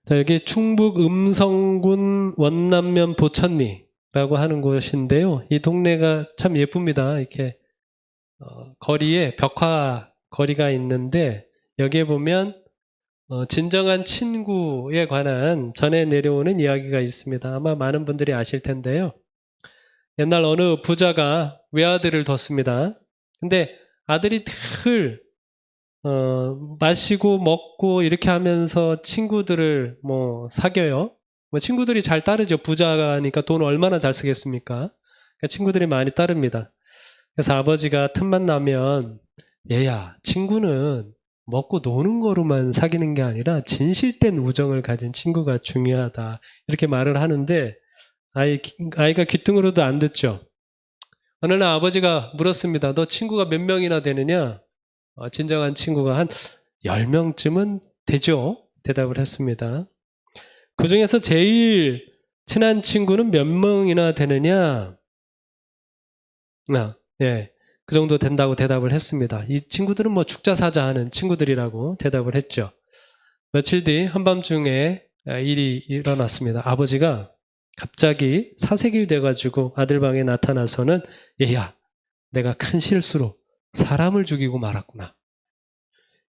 자, 여기 충북 음성군 원남면 보천리라고 하는 곳인데요. 이 동네가 참 예쁩니다. 이렇게 거리에 벽화 거리가 있는데 여기에 보면 진정한 친구에 관한 전해 내려오는 이야기가 있습니다. 아마 많은 분들이 아실 텐데요. 옛날 어느 부자가 외아들을 뒀습니다. 근데 아들이 늘 마시고 먹고 이렇게 하면서 친구들을 사겨요. 친구들이 잘 따르죠. 부자니까 돈 얼마나 잘 쓰겠습니까? 그러니까 친구들이 많이 따릅니다. 그래서 아버지가 틈만 나면 얘야, 친구는 먹고 노는 거로만 사귀는 게 아니라 진실된 우정을 가진 친구가 중요하다. 이렇게 말을 하는데 아이가 귀등으로도 안 듣죠. 어느 날 아버지가 물었습니다. 너 친구가 몇 명이나 되느냐? 진정한 친구가 한 10명쯤은 되죠. 대답을 했습니다. 그 중에서 제일 친한 친구는 몇 명이나 되느냐? 예, 그 정도 된다고 대답을 했습니다. 이 친구들은 죽자사자 하는 친구들이라고 대답을 했죠. 며칠 뒤 한밤중에 일이 일어났습니다. 아버지가 갑자기 사색이 돼가지고 아들 방에 나타나서는 얘야, 내가 큰 실수로 사람을 죽이고 말았구나.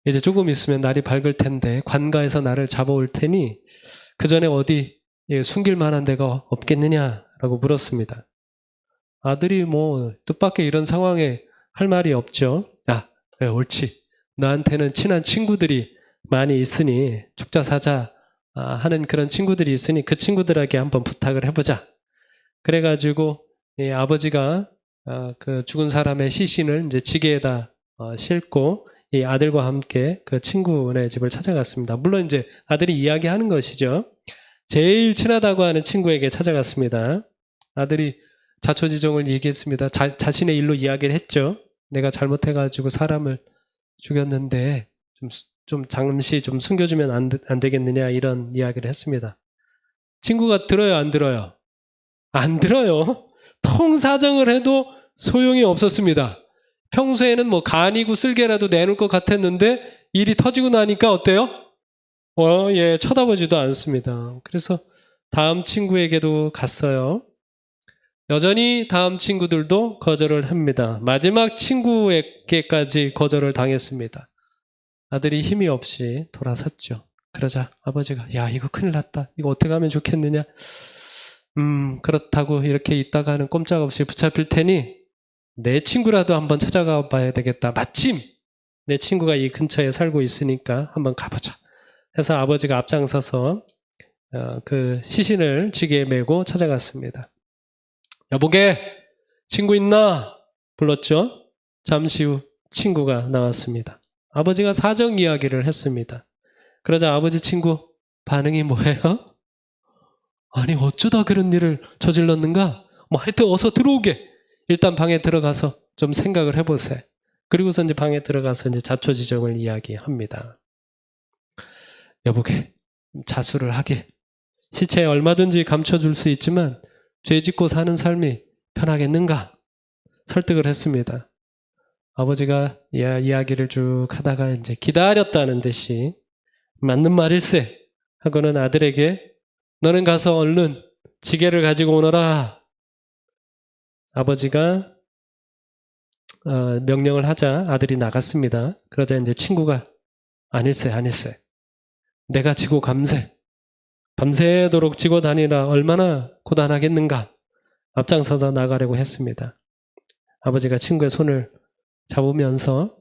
이제 조금 있으면 날이 밝을 텐데 관가에서 나를 잡아올 테니 그 전에 어디 숨길 만한 데가 없겠느냐라고 물었습니다. 아들이 뜻밖의 이런 상황에 할 말이 없죠. 그래, 옳지. 너한테는 친한 친구들이 많이 있으니 죽자사자 하는 그런 친구들이 있으니 그 친구들에게 한번 부탁을 해보자. 그래가지고 아버지가 그 죽은 사람의 시신을 이제 지게에다 싣고 이 아들과 함께 그 친구네 집을 찾아갔습니다. 물론 이제 아들이 이야기하는 것이죠. 제일 친하다고 하는 친구에게 찾아갔습니다. 아들이 자초지종을 얘기했습니다. 자신의 일로 이야기를 했죠. 내가 잘못해가지고 사람을 죽였는데 좀 잠시 좀 숨겨주면 안 되겠느냐 이런 이야기를 했습니다. 친구가 들어요, 안 들어요? 안 들어요. 통사정을 해도 소용이 없었습니다. 평소에는 간이고 쓸개라도 내놓을 것 같았는데 일이 터지고 나니까 어때요? 예, 쳐다보지도 않습니다. 그래서 다음 친구에게도 갔어요. 여전히 다음 친구들도 거절을 합니다. 마지막 친구에게까지 거절을 당했습니다. 아들이 힘이 없이 돌아섰죠. 그러자 아버지가 야, 이거 큰일 났다. 이거 어떻게 하면 좋겠느냐? 그렇다고 이렇게 있다가는 꼼짝없이 붙잡힐 테니 내 친구라도 한번 찾아가 봐야 되겠다. 마침 내 친구가 이 근처에 살고 있으니까 한번 가보자. 해서 아버지가 앞장서서 그 시신을 지게에 메고 찾아갔습니다. 여보게, 친구 있나? 불렀죠. 잠시 후 친구가 나왔습니다. 아버지가 사정 이야기를 했습니다. 그러자 아버지 친구 반응이 뭐예요? 아니 어쩌다 그런 일을 저질렀는가? 하여튼 어서 들어오게. 일단 방에 들어가서 좀 생각을 해보세요. 그리고서 이제 방에 들어가서 이제 자초지종을 이야기합니다. 여보게, 자수를 하게. 시체에 얼마든지 감춰줄 수 있지만 죄 짓고 사는 삶이 편하겠는가? 설득을 했습니다. 아버지가 이야기를 쭉 하다가 이제 기다렸다는 듯이 맞는 말일세 하고는 아들에게 너는 가서 얼른 지게를 가지고 오너라. 아버지가 명령을 하자 아들이 나갔습니다. 그러자 이제 친구가 아닐세. 내가 지고 감세. 밤새도록 지고 다니라 얼마나 고단하겠는가. 앞장서서 나가려고 했습니다. 아버지가 친구의 손을 잡으면서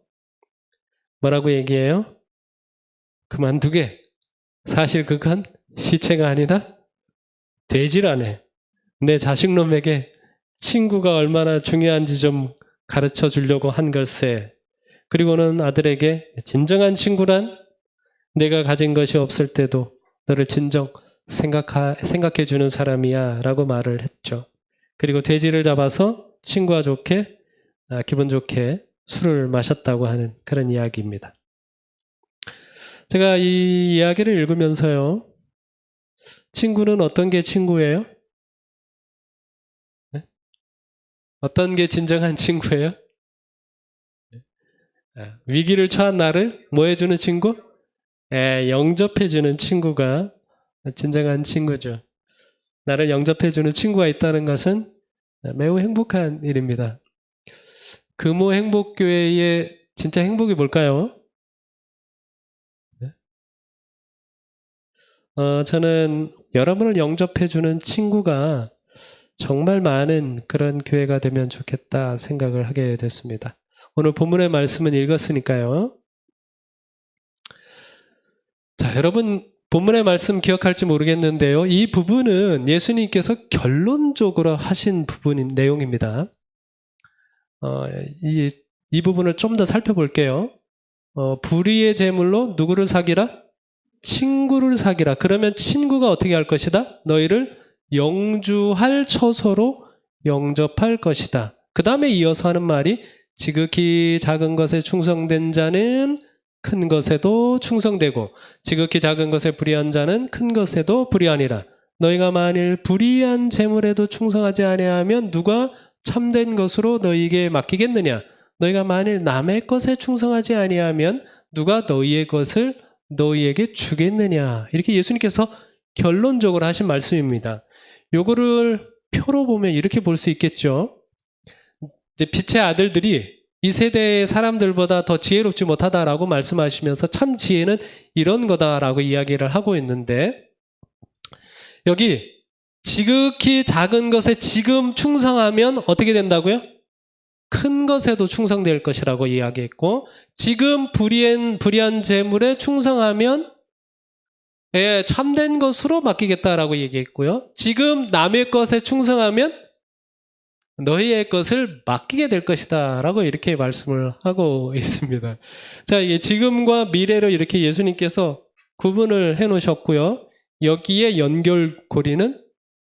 뭐라고 얘기해요? 그만두게. 사실 그건 시체가 아니다. 돼지라네. 내 자식놈에게 친구가 얼마나 중요한지 좀 가르쳐 주려고 한 걸세. 그리고는 아들에게 진정한 친구란 내가 가진 것이 없을 때도 너를 진정 생각해 주는 사람이야 라고 말을 했죠. 그리고 돼지를 잡아서 친구와 좋게 기분 좋게 술을 마셨다고 하는 그런 이야기입니다. 제가 이 이야기를 읽으면서요. 친구는 어떤 게 친구예요? 네? 어떤 게 진정한 친구예요? 위기를 처한 나를 뭐 해주는 친구? 영접해주는 친구가 진정한 친구죠. 나를 영접해주는 친구가 있다는 것은 매우 행복한 일입니다. 금호 행복교회의 진짜 행복이 뭘까요? 저는 여러분을 영접해주는 친구가 정말 많은 그런 교회가 되면 좋겠다 생각을 하게 됐습니다. 오늘 본문의 말씀은 읽었으니까요. 자, 여러분 본문의 말씀 기억할지 모르겠는데요. 이 부분은 예수님께서 결론적으로 하신 부분인 내용입니다. 이 부분을 좀 더 살펴볼게요. 불의의 제물로 누구를 사기라? 친구를 사기라. 그러면 친구가 어떻게 할 것이다? 너희를 영주할 처소로 영접할 것이다. 그 다음에 이어서 하는 말이 지극히 작은 것에 충성된 자는 큰 것에도 충성되고 지극히 작은 것에 불의한 자는 큰 것에도 불의하니라. 너희가 만일 불의한 재물에도 충성하지 아니하면 누가 참된 것으로 너희에게 맡기겠느냐? 너희가 만일 남의 것에 충성하지 아니하면 누가 너희의 것을 너희에게 주겠느냐? 이렇게 예수님께서 결론적으로 하신 말씀입니다. 요거를 표로 보면 이렇게 볼 수 있겠죠. 이제 빛의 아들들이 이 세대의 사람들보다 더 지혜롭지 못하다라고 말씀하시면서 참 지혜는 이런 거다라고 이야기를 하고 있는데 여기 지극히 작은 것에 지금 충성하면 어떻게 된다고요? 큰 것에도 충성될 것이라고 이야기했고 지금 불의한 재물에 충성하면 참된 것으로 맡기겠다라고 얘기했고요. 지금 남의 것에 충성하면 너희의 것을 맡기게 될 것이다 라고 이렇게 말씀을 하고 있습니다. 자, 이게 지금과 미래를 이렇게 예수님께서 구분을 해 놓으셨고요. 여기에 연결고리는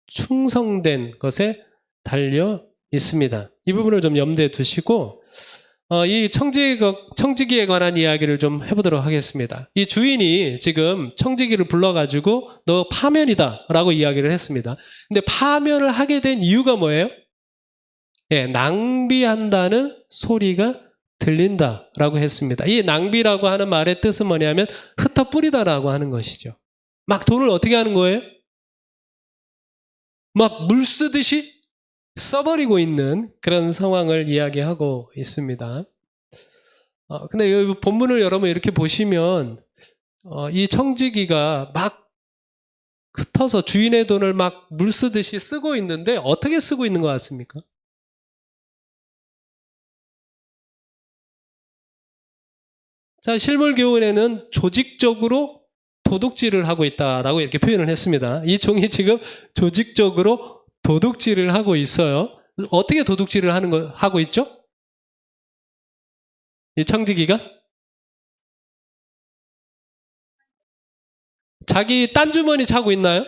충성된 것에 달려 있습니다. 이 부분을 좀 염두에 두시고 이 청지기에 관한 이야기를 좀 해보도록 하겠습니다. 이 주인이 지금 청지기를 불러가지고 너 파면이다 라고 이야기를 했습니다. 근데 파면을 하게 된 이유가 뭐예요? 낭비한다는 소리가 들린다라고 했습니다. 이 낭비라고 하는 말의 뜻은 뭐냐면 흩어뿌리다라고 하는 것이죠. 막 돈을 어떻게 하는 거예요? 막 물 쓰듯이 써버리고 있는 그런 상황을 이야기하고 있습니다. 근데 이 본문을 여러분 이렇게 보시면 이 청지기가 막 흩어서 주인의 돈을 막 물 쓰듯이 쓰고 있는데 어떻게 쓰고 있는 것 같습니까? 자, 실물교훈에는 조직적으로 도둑질을 하고 있다라고 이렇게 표현을 했습니다. 이 종이 지금 조직적으로 도둑질을 하고 있어요. 어떻게 도둑질을 하고 있죠? 이 청지기가? 자기 딴주머니 차고 있나요?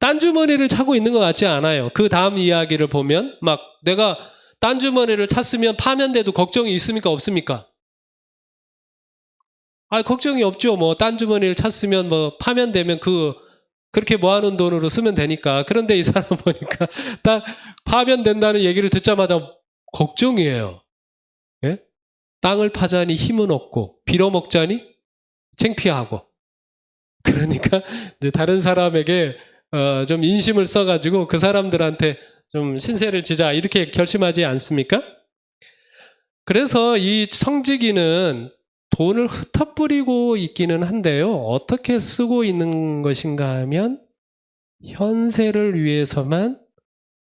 딴주머니를 차고 있는 것 같지 않아요. 그 다음 이야기를 보면 막 내가 딴주머니를 찼으면 파면돼도 걱정이 있습니까? 없습니까? 걱정이 없죠. 뭐 딴주머니를 찼으면 뭐 파면되면 그렇게 모아놓은 돈으로 쓰면 되니까. 그런데 이 사람 보니까 딱 파면된다는 얘기를 듣자마자 걱정이에요. 예? 땅을 파자니 힘은 없고 빌어먹자니 창피하고. 그러니까 이제 다른 사람에게 좀 인심을 써가지고 그 사람들한테 좀 신세를 지자 이렇게 결심하지 않습니까? 그래서 이 청지기는 돈을 흩어뿌리고 있기는 한데요. 어떻게 쓰고 있는 것인가 하면 현세를 위해서만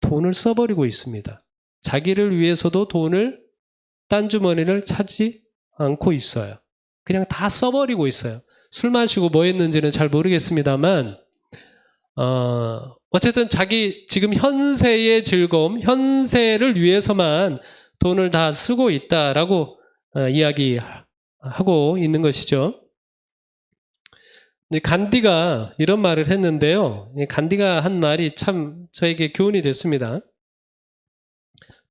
돈을 써버리고 있습니다. 자기를 위해서도 딴주머니를 차지 않고 있어요. 그냥 다 써버리고 있어요. 술 마시고 뭐 했는지는 잘 모르겠습니다만 어쨌든 자기 지금 현세의 즐거움, 현세를 위해서만 돈을 다 쓰고 있다라고 이야기하고 있는 것이죠. 간디가 이런 말을 했는데요. 간디가 한 말이 참 저에게 교훈이 됐습니다.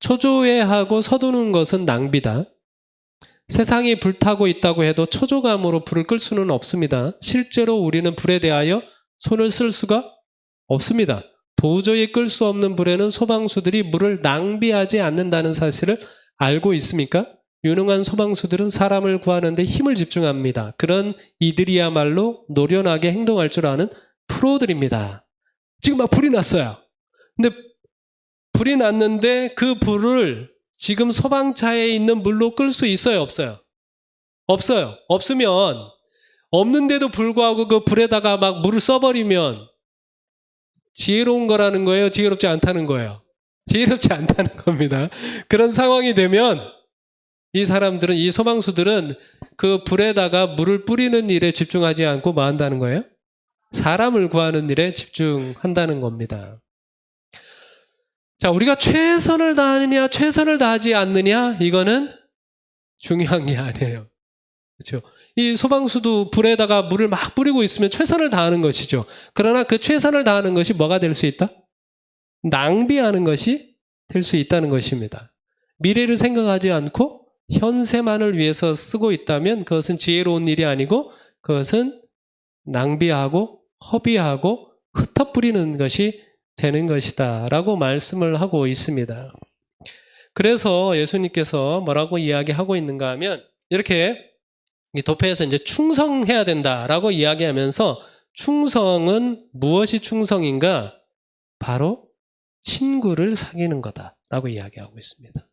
초조해하고 서두는 것은 낭비다. 세상이 불타고 있다고 해도 초조감으로 불을 끌 수는 없습니다. 실제로 우리는 불에 대하여 손을 쓸 수가 없습니다. 도저히 끌 수 없는 불에는 소방수들이 물을 낭비하지 않는다는 사실을 알고 있습니까? 유능한 소방수들은 사람을 구하는 데 힘을 집중합니다. 그런 이들이야말로 노련하게 행동할 줄 아는 프로들입니다. 지금 막 불이 났어요. 근데 불이 났는데 그 불을 지금 소방차에 있는 물로 끌 수 있어요, 없어요? 없어요. 없으면 없는데도 불구하고 그 불에다가 막 물을 써버리면 지혜로운 거라는 거예요? 지혜롭지 않다는 거예요? 지혜롭지 않다는 겁니다. 그런 상황이 되면 이 사람들은, 이 소방수들은 그 불에다가 물을 뿌리는 일에 집중하지 않고 뭐 한다는 거예요? 사람을 구하는 일에 집중한다는 겁니다. 자, 우리가 최선을 다하느냐, 최선을 다하지 않느냐, 이거는 중요한 게 아니에요. 그렇죠? 이 소방수도 불에다가 물을 막 뿌리고 있으면 최선을 다하는 것이죠. 그러나 그 최선을 다하는 것이 뭐가 될 수 있다? 낭비하는 것이 될 수 있다는 것입니다. 미래를 생각하지 않고 현세만을 위해서 쓰고 있다면 그것은 지혜로운 일이 아니고 그것은 낭비하고 허비하고 흩어뿌리는 것이 되는 것이다 라고 말씀을 하고 있습니다. 그래서 예수님께서 뭐라고 이야기하고 있는가 하면 이렇게 도표에서 이제 충성해야 된다라고 이야기하면서 충성은 무엇이 충성인가? 바로 친구를 사귀는 거다라고 이야기하고 있습니다.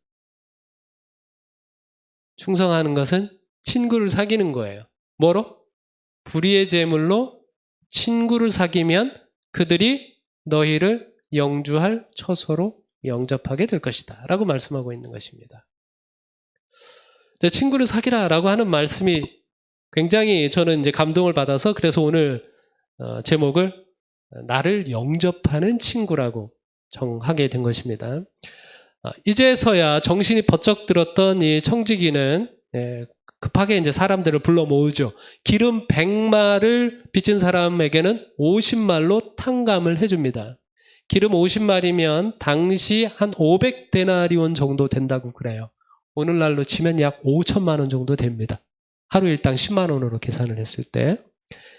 충성하는 것은 친구를 사귀는 거예요. 뭐로? 불의의 제물로 친구를 사귀면 그들이 너희를 영주할 처소로 영접하게 될 것이다 라고 말씀하고 있는 것입니다. 친구를 사귀라라고 하는 말씀이 굉장히 저는 이제 감동을 받아서 그래서 오늘 제목을 나를 영접하는 친구라고 정하게 된 것입니다. 이제서야 정신이 번쩍 들었던 이 청지기는 급하게 이제 사람들을 불러 모으죠. 기름 100마를 빚진 사람에게는 50말로 탕감을 해줍니다. 기름 50말이면 당시 한 500데나리온 정도 된다고 그래요. 오늘날로 치면 약 5천만 원 정도 됩니다. 하루 일당 10만 원으로 계산을 했을 때.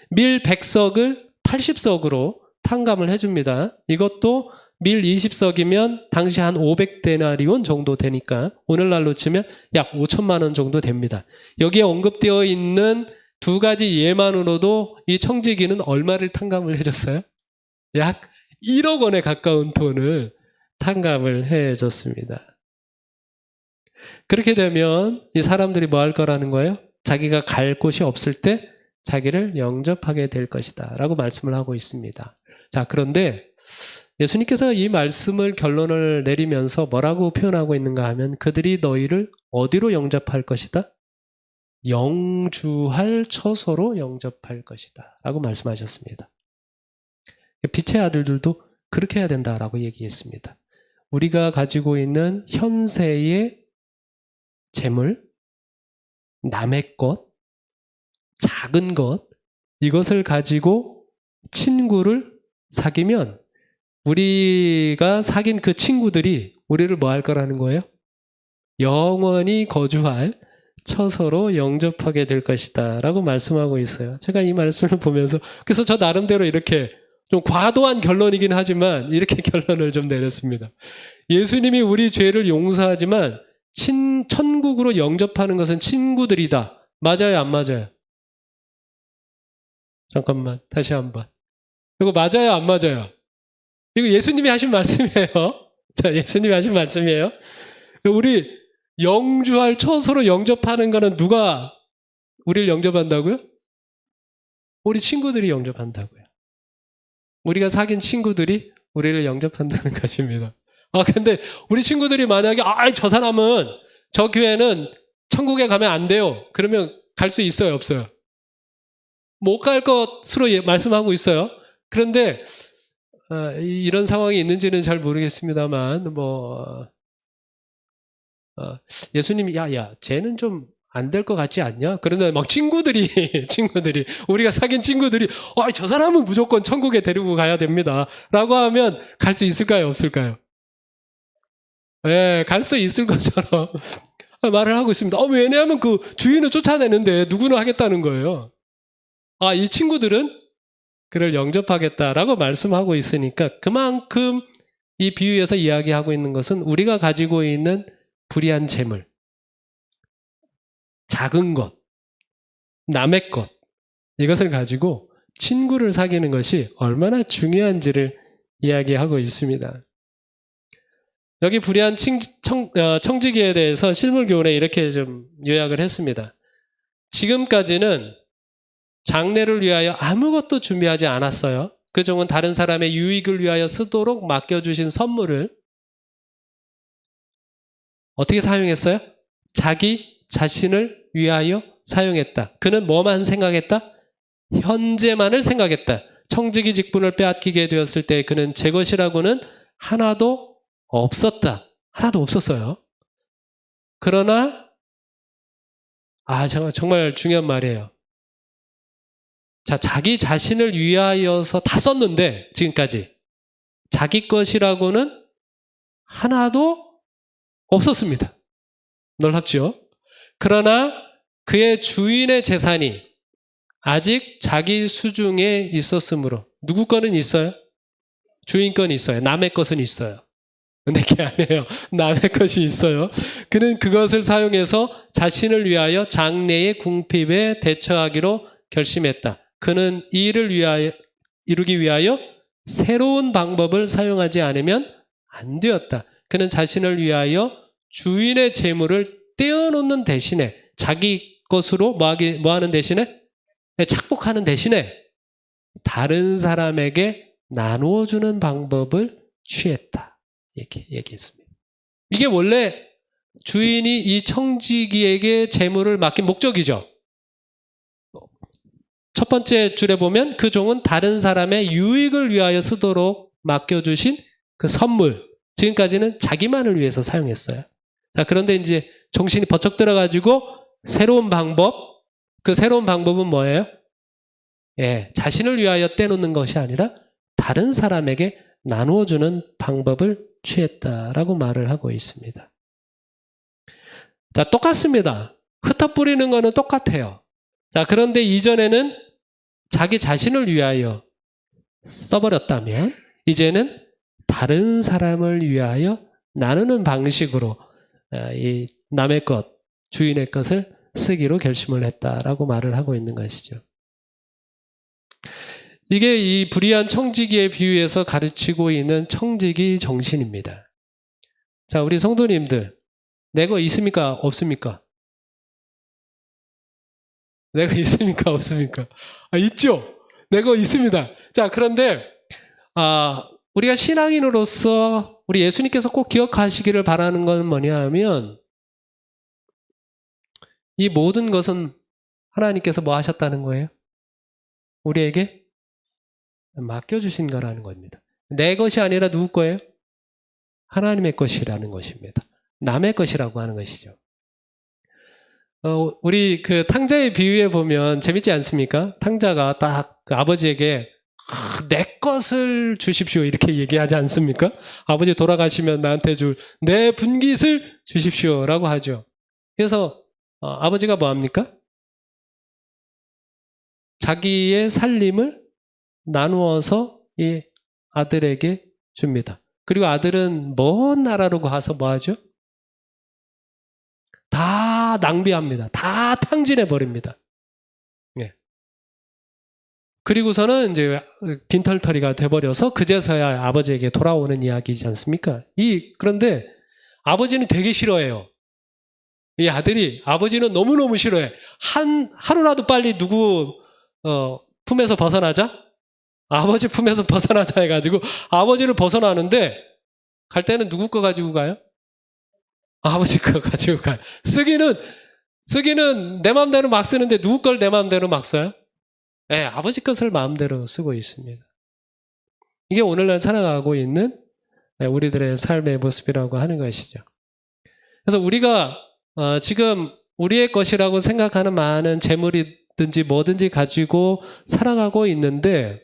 밀 100석을 80석으로 탕감을 해줍니다. 이것도 밀 20석이면 당시 한 500데나리온 정도 되니까 오늘날로 치면 약 5천만 원 정도 됩니다. 여기에 언급되어 있는 두 가지 예만으로도 이 청지기는 얼마를 탕감을 해줬어요? 약 1억 원에 가까운 돈을 탕감을 해줬습니다. 그렇게 되면 이 사람들이 뭐 할 거라는 거예요? 자기가 갈 곳이 없을 때 자기를 영접하게 될 것이다 라고 말씀을 하고 있습니다. 자, 그런데 예수님께서 이 말씀을 결론을 내리면서 뭐라고 표현하고 있는가 하면 그들이 너희를 어디로 영접할 것이다? 영주할 처소로 영접할 것이다 라고 말씀하셨습니다. 빛의 아들들도 그렇게 해야 된다라고 얘기했습니다. 우리가 가지고 있는 현세의 재물, 남의 것, 작은 것, 이것을 가지고 친구를 사귀면 우리가 사귄 그 친구들이 우리를 뭐 할 거라는 거예요? 영원히 거주할 처소로 영접하게 될 것이다 라고 말씀하고 있어요. 제가 이 말씀을 보면서 그래서 저 나름대로 이렇게 좀 과도한 결론이긴 하지만 이렇게 결론을 좀 내렸습니다. 예수님이 우리 죄를 용서하지만 천국으로 영접하는 것은 친구들이다. 맞아요, 안 맞아요? 잠깐만, 다시 한번. 이거 맞아요, 안 맞아요? 이거 예수님이 하신 말씀이에요. 자, 예수님이 하신 말씀이에요. 우리 영주할 처소로 영접하는 거는 누가 우리를 영접한다고요? 우리 친구들이 영접한다고요. 우리가 사귄 친구들이 우리를 영접한다는 것입니다. 근데 우리 친구들이 만약에 저 사람은 저 교회는 천국에 가면 안 돼요. 그러면 갈 수 있어요, 없어요? 못 갈 것으로 말씀하고 있어요. 그런데 이런 상황이 있는지는 잘 모르겠습니다만 예수님이 야 쟤는 좀 안 될 것 같지 않냐? 그런데 막 친구들이 우리가 사귄 친구들이 저 사람은 무조건 천국에 데리고 가야 됩니다 라고 하면 갈 수 있을까요, 없을까요? 네, 갈 수 있을 것처럼 말을 하고 있습니다. 왜냐하면 그 주인을 쫓아내는데 누구나 하겠다는 거예요. 이 친구들은 그를 영접하겠다라고 말씀하고 있으니까 그만큼 이 비유에서 이야기하고 있는 것은 우리가 가지고 있는 불의한 재물, 작은 것, 남의 것, 이것을 가지고 친구를 사귀는 것이 얼마나 중요한지를 이야기하고 있습니다. 여기 불의한 청지기에 대해서 실물교훈에 이렇게 좀 요약을 했습니다. 지금까지는 장래를 위하여 아무것도 준비하지 않았어요. 그 종은 다른 사람의 유익을 위하여 쓰도록 맡겨주신 선물을 어떻게 사용했어요? 자기 자신을 위하여 사용했다. 그는 뭐만 생각했다? 현재만을 생각했다. 청지기 직분을 빼앗기게 되었을 때 그는 제 것이라고는 하나도 없었다. 하나도 없었어요. 그러나 정말 중요한 말이에요. 자, 자기 자신을 위하여서 다 썼는데 지금까지 자기 것이라고는 하나도 없었습니다. 놀랍죠? 그러나 그의 주인의 재산이 아직 자기 수중에 있었으므로 누구 거는 있어요? 주인 거는 있어요. 남의 것은 있어요. 내게 아니에요. 남의 것이 있어요. 그는 그것을 사용해서 자신을 위하여 장래의 궁핍에 대처하기로 결심했다. 그는 이 일을 이루기 위하여 새로운 방법을 사용하지 않으면 안 되었다. 그는 자신을 위하여 주인의 재물을 떼어놓는 대신에 자기 것으로 뭐 하는 대신에? 착복하는 대신에 다른 사람에게 나누어 주는 방법을 취했다. 이렇게 얘기했습니다. 이게 원래 주인이 이 청지기에게 재물을 맡긴 목적이죠. 첫 번째 줄에 보면 그 종은 다른 사람의 유익을 위하여 쓰도록 맡겨주신 그 선물. 지금까지는 자기만을 위해서 사용했어요. 자, 그런데 이제 정신이 버쩍 들어가지고 새로운 방법, 그 새로운 방법은 뭐예요? 자신을 위하여 떼놓는 것이 아니라 다른 사람에게 나누어주는 방법을 취했다라고 말을 하고 있습니다. 자, 똑같습니다. 흩어뿌리는 거는 똑같아요. 자, 그런데 이전에는 자기 자신을 위하여 써버렸다면 이제는 다른 사람을 위하여 나누는 방식으로 이 남의 것, 주인의 것을 쓰기로 결심을 했다라고 말을 하고 있는 것이죠. 이게 이 불의한 청지기에 비유해서 가르치고 있는 청지기 정신입니다. 자, 우리 성도님들, 내 거 있습니까? 없습니까? 내가 있습니까? 없습니까? 있죠? 내 거 있습니다. 자, 그런데 우리가 신앙인으로서 우리 예수님께서 꼭 기억하시기를 바라는 건 뭐냐 하면 이 모든 것은 하나님께서 뭐 하셨다는 거예요? 우리에게 맡겨주신 거라는 겁니다. 내 것이 아니라 누구 거예요? 하나님의 것이라는 것입니다. 남의 것이라고 하는 것이죠. 우리 그 탕자의 비유에 보면 재밌지 않습니까? 탕자가 딱 그 아버지에게 내 것을 주십시오 이렇게 얘기하지 않습니까? 아버지 돌아가시면 나한테 줄 내 분깃을 주십시오라고 하죠. 그래서 아버지가 뭐 합니까? 자기의 살림을 나누어서 이 아들에게 줍니다. 그리고 아들은 먼 나라로 가서 뭐 하죠? 다 낭비합니다. 다 탕진해 버립니다. 그리고서는 이제 빈털터리가 돼버려서 그제서야 아버지에게 돌아오는 이야기지 않습니까? 그런데 아버지는 되게 싫어해요. 이 아들이 아버지는 너무너무 싫어해. 하루라도 빨리 누구 품에서 벗어나자? 아버지 품에서 벗어나자 해가지고 아버지를 벗어나는데 갈 때는 누구 거 가지고 가요? 아버지 거 가지고 가요. 쓰기는 내 마음대로 막 쓰는데 누구 걸 내 마음대로 막 써요? 아버지 것을 마음대로 쓰고 있습니다. 이게 오늘날 살아가고 있는 우리들의 삶의 모습이라고 하는 것이죠. 그래서 우리가 지금 우리의 것이라고 생각하는 많은 재물이든지 뭐든지 가지고 살아가고 있는데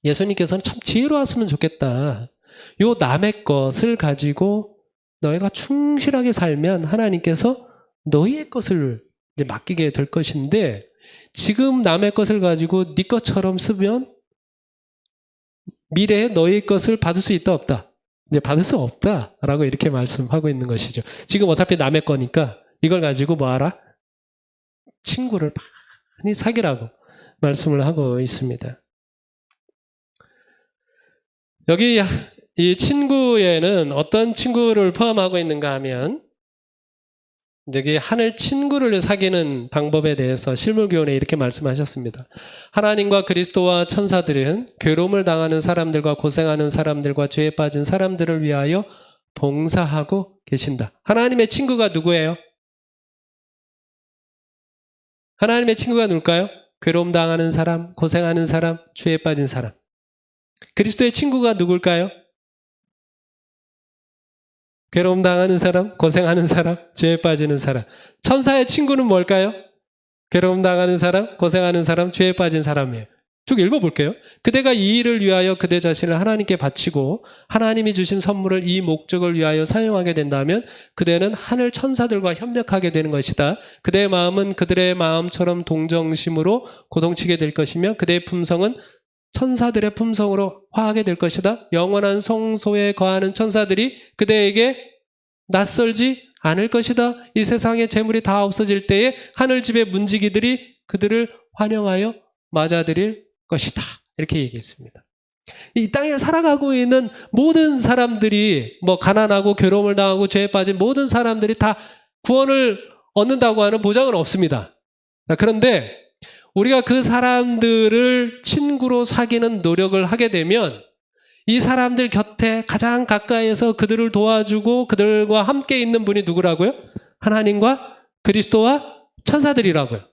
예수님께서는 참 지혜로웠으면 좋겠다. 요 남의 것을 가지고 너희가 충실하게 살면 하나님께서 너희의 것을 이제 맡기게 될 것인데 지금 남의 것을 가지고 네 것처럼 쓰면 미래에 너희 것을 받을 수 있다 없다? 이제 받을 수 없다라고 이렇게 말씀하고 있는 것이죠. 지금 어차피 남의 거니까 이걸 가지고 뭐 하라? 친구를 많이 사귀라고 말씀을 하고 있습니다. 여기 이 친구에는 어떤 친구를 포함하고 있는가 하면 여기 하늘 친구를 사귀는 방법에 대해서 실물교훈에 이렇게 말씀하셨습니다. 하나님과 그리스도와 천사들은 괴로움을 당하는 사람들과 고생하는 사람들과 죄에 빠진 사람들을 위하여 봉사하고 계신다. 하나님의 친구가 누구예요? 하나님의 친구가 누굴까요? 괴로움 당하는 사람, 고생하는 사람, 죄에 빠진 사람. 그리스도의 친구가 누굴까요? 괴로움 당하는 사람, 고생하는 사람, 죄에 빠지는 사람. 천사의 친구는 뭘까요? 괴로움 당하는 사람, 고생하는 사람, 죄에 빠진 사람이에요. 쭉 읽어볼게요. 그대가 이 일을 위하여 그대 자신을 하나님께 바치고 하나님이 주신 선물을 이 목적을 위하여 사용하게 된다면 그대는 하늘 천사들과 협력하게 되는 것이다. 그대의 마음은 그들의 마음처럼 동정심으로 고동치게 될 것이며 그대의 품성은 천사들의 품성으로 화하게 될 것이다. 영원한 성소에 거하는 천사들이 그대에게 낯설지 않을 것이다. 이 세상의 재물이 다 없어질 때에 하늘집의 문지기들이 그들을 환영하여 맞아들일 것이다. 이렇게 얘기했습니다. 이 땅에 살아가고 있는 모든 사람들이 가난하고 괴로움을 당하고 죄에 빠진 모든 사람들이 다 구원을 얻는다고 하는 보장은 없습니다. 그런데 우리가 그 사람들을 친구로 사귀는 노력을 하게 되면 이 사람들 곁에 가장 가까이에서 그들을 도와주고 그들과 함께 있는 분이 누구라고요? 하나님과 그리스도와 천사들이라고요.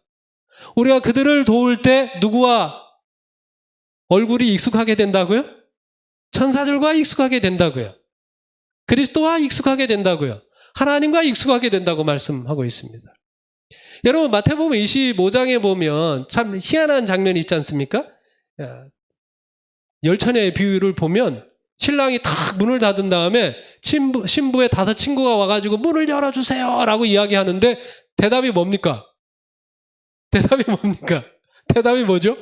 우리가 그들을 도울 때 누구와 얼굴이 익숙하게 된다고요? 천사들과 익숙하게 된다고요. 그리스도와 익숙하게 된다고요. 하나님과 익숙하게 된다고 말씀하고 있습니다. 여러분 마태복음 25장에 보면 참 희한한 장면이 있지 않습니까? 열처녀의 비유를 보면 신랑이 탁 문을 닫은 다음에 신부의 5 친구가 와가지고 문을 열어주세요 라고 이야기하는데 대답이 뭡니까? 대답이 뭡니까? 대답이 뭐죠?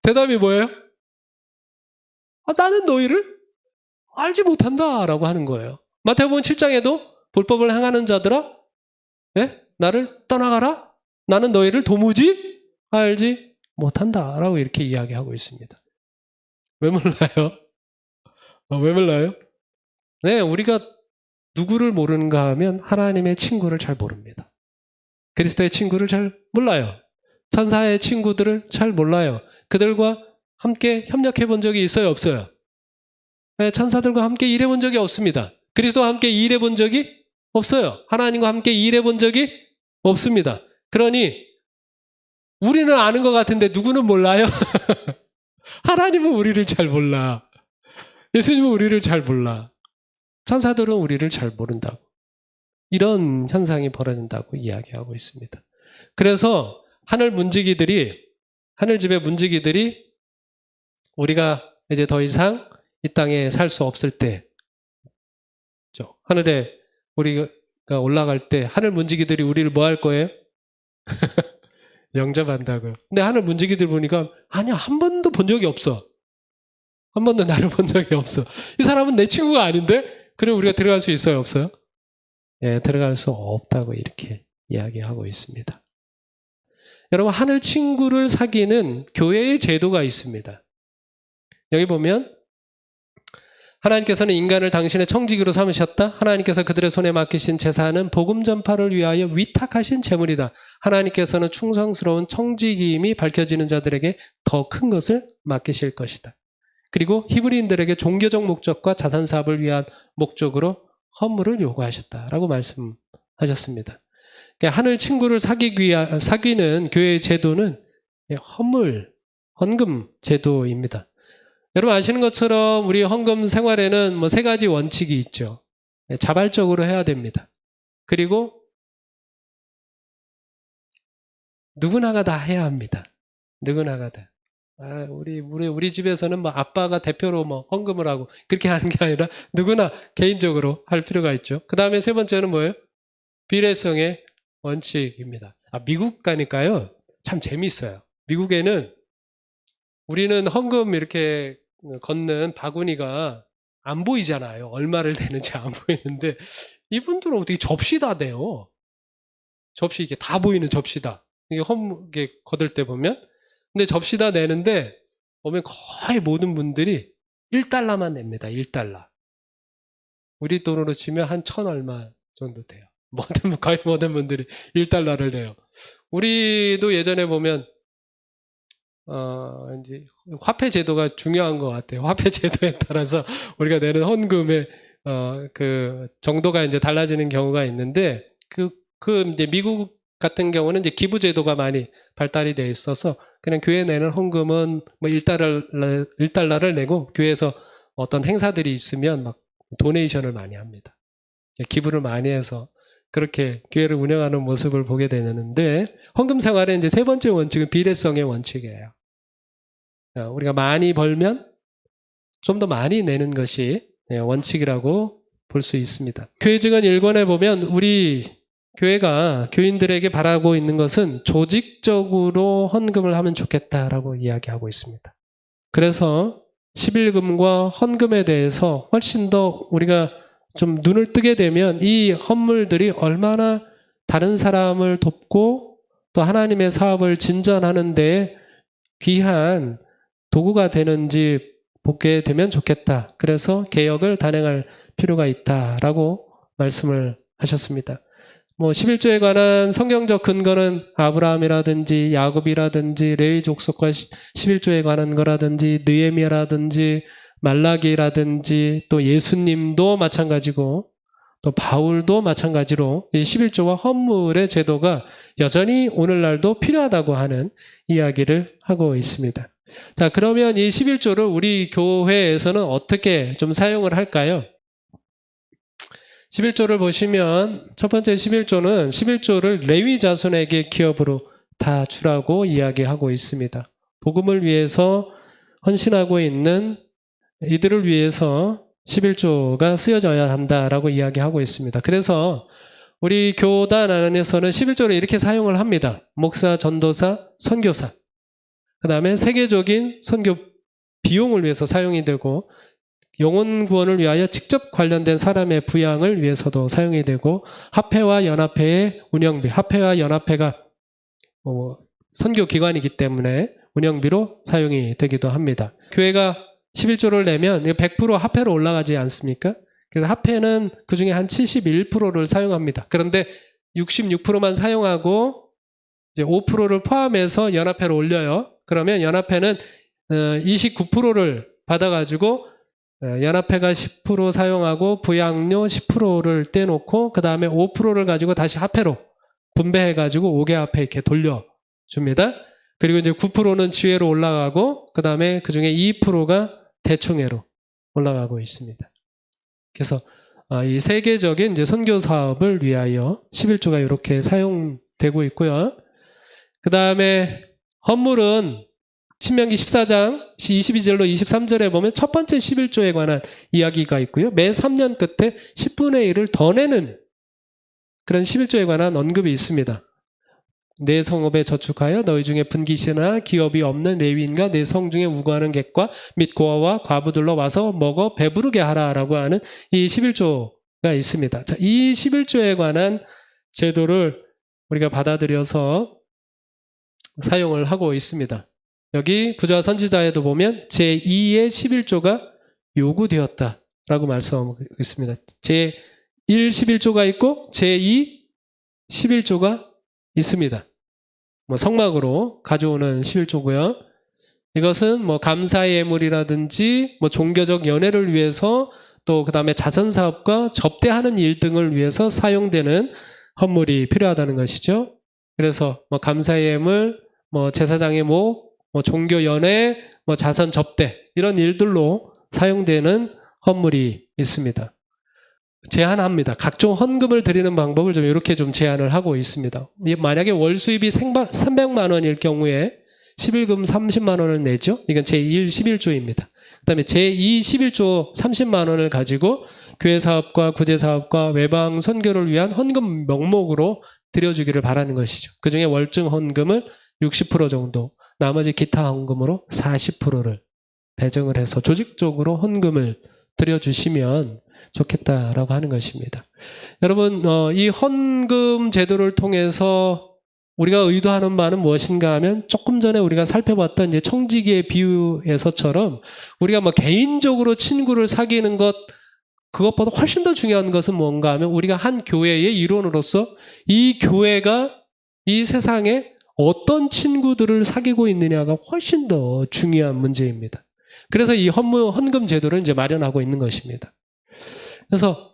대답이 뭐예요? 나는 너희를 알지 못한다 라고 하는 거예요. 마태복음 7장에도 불법을 행하는 자들아 나를 떠나가라. 나는 너희를 도무지 알지 못한다 라고 이렇게 이야기하고 있습니다. 왜 몰라요? 왜 몰라요? 네, 우리가 누구를 모르는가 하면 하나님의 친구를 잘 모릅니다. 그리스도의 친구를 잘 몰라요. 천사의 친구들을 잘 몰라요. 그들과 함께 협력해 본 적이 있어요? 없어요? 네, 천사들과 함께 일해 본 적이 없습니다. 그리스도와 함께 일해 본 적이 없어요. 하나님과 함께 일해 본 적이 없습니다. 그러니 우리는 아는 것 같은데 누구는 몰라요? 하나님은 우리를 잘 몰라. 예수님은 우리를 잘 몰라. 천사들은 우리를 잘 모른다고. 이런 현상이 벌어진다고 이야기하고 있습니다. 그래서 하늘집의 문지기들이 우리가 이제 더 이상 이 땅에 살 수 없을 때 하늘에 우리가 올라갈 때 하늘 문지기들이 우리를 뭐 할 거예요? 영접한다고요. 근데 하늘 문지기들 보니까 아니야, 한 번도 본 적이 없어. 한 번도 나를 본 적이 없어. 이 사람은 내 친구가 아닌데? 그럼 우리가 들어갈 수 있어요? 없어요? 예, 들어갈 수 없다고 이렇게 이야기하고 있습니다. 여러분, 하늘 친구를 사귀는 교회의 제도가 있습니다. 여기 보면 하나님께서는 인간을 당신의 청지기로 삼으셨다. 하나님께서 그들의 손에 맡기신 제사는 복음 전파를 위하여 위탁하신 제물이다. 하나님께서는 충성스러운 청지기임이 밝혀지는 자들에게 더 큰 것을 맡기실 것이다. 그리고 히브리인들에게 종교적 목적과 자선 사업을 위한 목적으로 헌물을 요구하셨다라고 말씀하셨습니다. 하늘 친구를 사귀는 교회의 제도는 헌금 제도입니다. 여러분 아시는 것처럼 우리 헌금 생활에는 3가지 원칙이 있죠. 자발적으로 해야 됩니다. 그리고 누구나가 다 해야 합니다. 누구나가 다. 우리 집에서는 아빠가 대표로 헌금을 하고 그렇게 하는 게 아니라 누구나 개인적으로 할 필요가 있죠. 그 다음에 3번째는 뭐예요? 비례성의 원칙입니다. 미국 가니까요. 참 재밌어요. 미국에는 우리는 헌금 이렇게 걷는 바구니가 안 보이잖아요. 얼마를 내는지 안 보이는데 이분들은 어떻게 접시 다 대요. 접시 이게 다 보이는 접시다. 이게 이게 거들 때 보면. 근데 접시다 내는데 보면 거의 모든 분들이 1달러만 냅니다. 1달러. 우리 돈으로 치면 한 1,000 얼마 정도 돼요. 거의 모든 분들이 1달러를 내요. 우리도 예전에 보면 이제 화폐 제도가 중요한 것 같아요. 화폐 제도에 따라서 우리가 내는 헌금의 그 정도가 이제 달라지는 경우가 있는데 이제 미국 같은 경우는 이제 기부 제도가 많이 발달이 되어 있어서 그냥 교회 내는 헌금은 뭐 1달러를 내고 교회에서 어떤 행사들이 있으면 막 도네이션을 많이 합니다. 기부를 많이 해서 그렇게 교회를 운영하는 모습을 보게 되는데 헌금 생활의 이제 세 번째 원칙은 비례성의 원칙이에요. 우리가 많이 벌면 좀 더 많이 내는 것이 원칙이라고 볼 수 있습니다. 교회 증언 1권에 보면 우리 교회가 교인들에게 바라고 있는 것은 조직적으로 헌금을 하면 좋겠다라고 이야기하고 있습니다. 그래서 11금과 헌금에 대해서 훨씬 더 우리가 좀 눈을 뜨게 되면 이 헌물들이 얼마나 다른 사람을 돕고 또 하나님의 사업을 진전하는 데 귀한 도구가 되는지 보게 되면 좋겠다. 그래서 개혁을 단행할 필요가 있다라고 말씀을 하셨습니다. 뭐 11조에 관한 성경적 근거는 아브라함이라든지 야곱이라든지 레위 족속과 11조에 관한 거라든지 느헤미야라든지 말라기라든지 또 예수님도 마찬가지고 또 바울도 마찬가지로 이 11조와 헌물의 제도가 여전히 오늘날도 필요하다고 하는 이야기를 하고 있습니다. 자, 그러면 이 11조를 우리 교회에서는 어떻게 좀 사용을 할까요? 11조를 보시면 첫 번째 11조를 레위 자손에게 기업으로 다 주라고 이야기하고 있습니다. 복음을 위해서 헌신하고 있는 이들을 위해서 11조가 쓰여져야 한다라고 이야기하고 있습니다. 그래서 우리 교단 안에서는 11조를 이렇게 사용을 합니다. 목사, 전도사, 선교사. 그 다음에 세계적인 선교 비용을 위해서 사용이 되고 영혼 구원을 위하여 직접 관련된 사람의 부양을 위해서도 사용이 되고 합회와 연합회의 운영비, 합회와 연합회가 선교기관이기 때문에 운영비로 사용이 되기도 합니다. 교회가 11조를 내면 100% 합회로 올라가지 않습니까? 그래서 합회는 그중에 한 71%를 사용합니다. 그런데 66%만 사용하고 이제 5%를 포함해서 연합회로 올려요. 그러면 연합회는 29%를 받아가지고 연합회가 10% 사용하고 부양료 10%를 떼놓고 그 다음에 5%를 가지고 다시 합회로 분배해가지고 5개 합회 이렇게 돌려줍니다. 그리고 이제 9%는 지회로 올라가고 그 다음에 그 중에 2%가 대충회로 올라가고 있습니다. 그래서 이 세계적인 이제 선교 사업을 위하여 11조가 이렇게 사용되고 있고요. 그 다음에 헌물은 신명기 14장 22절로 23절에 보면 첫 번째 11조에 관한 이야기가 있고요. 매 3년 끝에 10분의 1을 더 내는 그런 11조에 관한 언급이 있습니다. 내 성읍에 저축하여 너희 중에 분깃이나 기업이 없는 레위인과 내 성 중에 우거하는 객과 및 고아와 과부들로 와서 먹어 배부르게 하라라고 하는 이 11조가 있습니다. 자, 이 11조에 관한 제도를 우리가 받아들여서 사용을 하고 있습니다. 여기 부자 선지자에도 보면 제2의 11조가 요구되었다라고 말씀하고 있습니다. 제1 11조가 있고 제2 11조가 있습니다. 성막으로 가져오는 11조고요. 이것은 감사의 예물이라든지 종교적 연회를 위해서 또 그 다음에 자선사업과 접대하는 일 등을 위해서 사용되는 헌물이 필요하다는 것이죠. 그래서 감사의 예물, 제사장의 목, 종교 연회, 자선 접대 이런 일들로 사용되는 헌물이 있습니다. 제한합니다. 각종 헌금을 드리는 방법을 좀 이렇게 좀 제한을 하고 있습니다. 만약에 월 수입이 300만 원일 경우에 11금 30만 원을 내죠. 이건 제1 11조입니다. 그 다음에 제2 11조 30만 원을 가지고 교회 사업과 구제 사업과 외방 선교를 위한 헌금 명목으로 드려주기를 바라는 것이죠. 그중에 월증 헌금을 60% 정도, 나머지 기타 헌금으로 40%를 배정을 해서 조직적으로 헌금을 드려주시면 좋겠다라고 하는 것입니다. 여러분, 이 헌금 제도를 통해서 우리가 의도하는 바는 무엇인가 하면 조금 전에 우리가 살펴봤던 이제 청지기의 비유에서처럼 우리가 뭐 개인적으로 친구를 사귀는 것, 그것보다 훨씬 더 중요한 것은 뭔가 하면 우리가 한 교회의 일원으로서 이 교회가 이 세상에 어떤 친구들을 사귀고 있느냐가 훨씬 더 중요한 문제입니다. 그래서 이 헌금 제도를 이제 마련하고 있는 것입니다. 그래서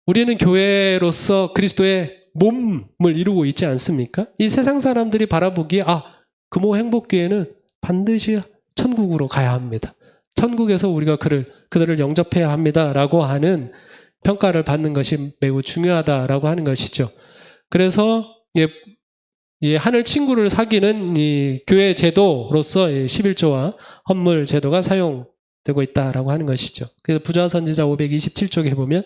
우리는 교회로서 그리스도의 몸을 이루고 있지 않습니까? 이 세상 사람들이 바라보기에 금호 행복교회는 반드시 천국으로 가야 합니다. 천국에서 우리가 그들을 영접해야 합니다라고 하는 평가를 받는 것이 매우 중요하다라고 하는 것이죠. 그래서 이 하늘 친구를 사귀는 이 교회 제도로서 11조와 헌물 제도가 사용되고 있다라고 하는 것이죠. 그래서 부자 선지자 527쪽에 보면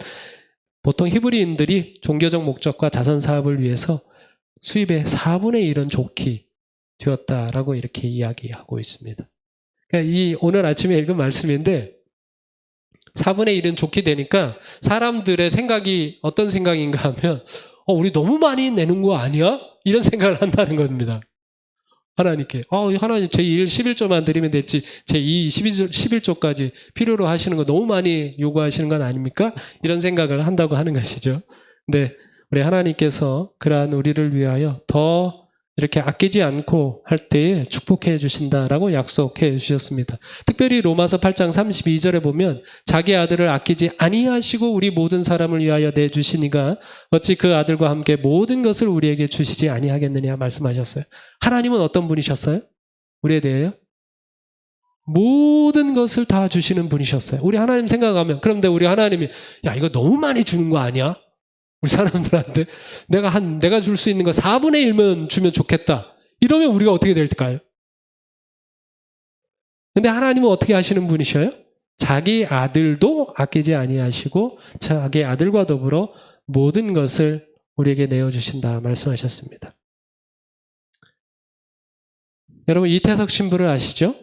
보통 히브리인들이 종교적 목적과 자선 사업을 위해서 수입의 4분의 1은 좋게 되었다라고 이렇게 이야기하고 있습니다. 그러니까 오늘 아침에 읽은 말씀인데 4분의 1은 좋게 되니까 사람들의 생각이 어떤 생각인가 하면 우리 너무 많이 내는 거 아니야? 이런 생각을 한다는 겁니다. 하나님께 하나님 제1 11조만 드리면 됐지 제2 11조까지 필요로 하시는 거 너무 많이 요구하시는 건 아닙니까? 이런 생각을 한다고 하는 것이죠. 근데 우리 하나님께서 그러한 우리를 위하여 더 이렇게 아끼지 않고 할 때에 축복해 주신다라고 약속해 주셨습니다. 특별히 로마서 8장 32절에 보면 자기 아들을 아끼지 아니하시고 우리 모든 사람을 위하여 내주시니가 어찌 그 아들과 함께 모든 것을 우리에게 주시지 아니하겠느냐 말씀하셨어요. 하나님은 어떤 분이셨어요? 우리에 대해요? 모든 것을 다 주시는 분이셨어요. 우리 하나님 생각하면 그런데 우리 하나님이 이거 너무 많이 주는 거 아니야? 우리 사람들한테 내가 줄 수 있는 거 4분의 1면 주면 좋겠다. 이러면 우리가 어떻게 될까요? 근데 하나님은 어떻게 하시는 분이셔요? 자기 아들도 아끼지 아니하시고 자기 아들과 더불어 모든 것을 우리에게 내어주신다 말씀하셨습니다. 여러분 이태석 신부를 아시죠?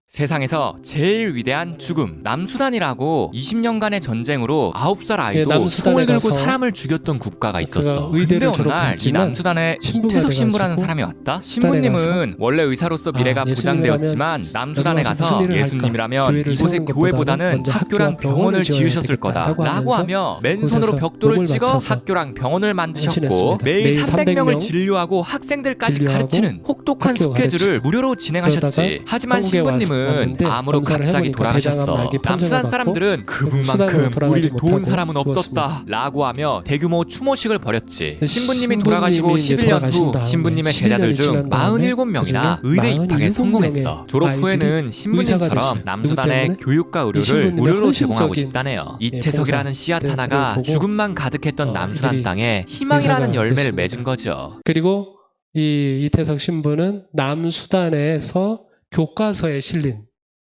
세상에서 제일 위대한 죽음, 남수단이라고 20년간의 전쟁으로 9살 아이도 총을 들고 사람을 죽였던 국가가 있었어. 근데 어느 날 이 남수단에 이태석 신부라는 사람이 왔다. 신부님은 원래 의사로서 미래가 보장되었지만 남수단에 가서 예수님이라면 이곳에 교회보다는 학교랑 병원을 지으셨을 거다 라고 하며 맨손으로 벽돌을 찍어 학교랑 병원을 만드셨고 매일 300명을 진료하고 학생들까지 가르치는 혹독한 스케줄을 무료로 진행하셨지. 하지만 신부님은 암으로 갑자기 돌아가셨어. 남수단 사람들은 그분만큼 우리를 도운 사람은 없었다 라고 하며 대규모 추모식을 벌였지. 신부님이 돌아가시고 11년 후 신부님의 제자들 중 47명이나 의대 입학에 성공했어. 졸업 후에는 신부님처럼 남수단의 교육과 의료를 무료로 제공하고 싶다네요. 이태석이라는 씨앗 하나가 죽음만 가득했던 남수단 땅에 희망이라는 열매를 맺은 거죠. 그리고 이 이태석 신부는 남수단에서 교과서에 실린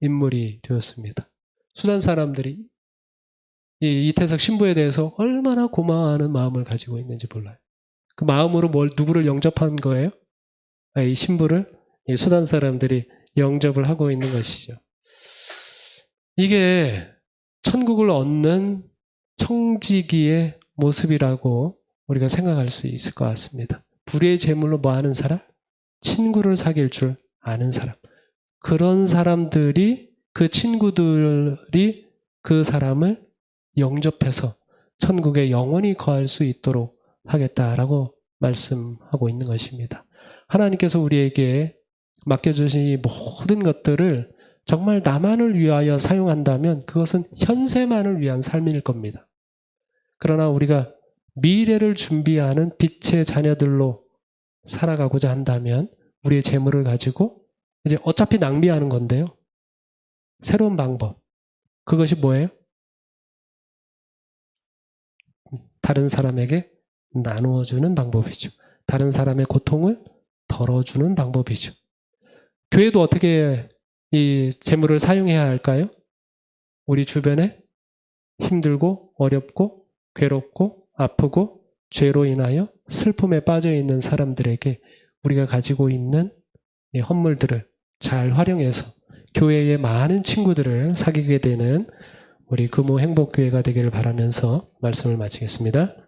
인물이 되었습니다. 수단 사람들이 이 이태석 신부에 대해서 얼마나 고마워하는 마음을 가지고 있는지 몰라요. 그 마음으로 누구를 영접한 거예요? 이 신부를 이 수단 사람들이 영접을 하고 있는 것이죠. 이게 천국을 얻는 청지기의 모습이라고 우리가 생각할 수 있을 것 같습니다. 불의의 제물로 뭐 하는 사람? 친구를 사귈 줄 아는 사람. 그런 사람들이 그 친구들이 그 사람을 영접해서 천국에 영원히 거할 수 있도록 하겠다라고 말씀하고 있는 것입니다. 하나님께서 우리에게 맡겨주신 이 모든 것들을 정말 나만을 위하여 사용한다면 그것은 현세만을 위한 삶일 겁니다. 그러나 우리가 미래를 준비하는 빛의 자녀들로 살아가고자 한다면 우리의 재물을 가지고 이제 어차피 낭비하는 건데요. 새로운 방법. 그것이 뭐예요? 다른 사람에게 나누어주는 방법이죠. 다른 사람의 고통을 덜어주는 방법이죠. 교회도 어떻게 이 재물을 사용해야 할까요? 우리 주변에 힘들고 어렵고 괴롭고 아프고 죄로 인하여 슬픔에 빠져 있는 사람들에게 우리가 가지고 있는 이 헌물들을 잘 활용해서 교회의 많은 친구들을 사귀게 되는 우리 금호 행복교회가 되기를 바라면서 말씀을 마치겠습니다.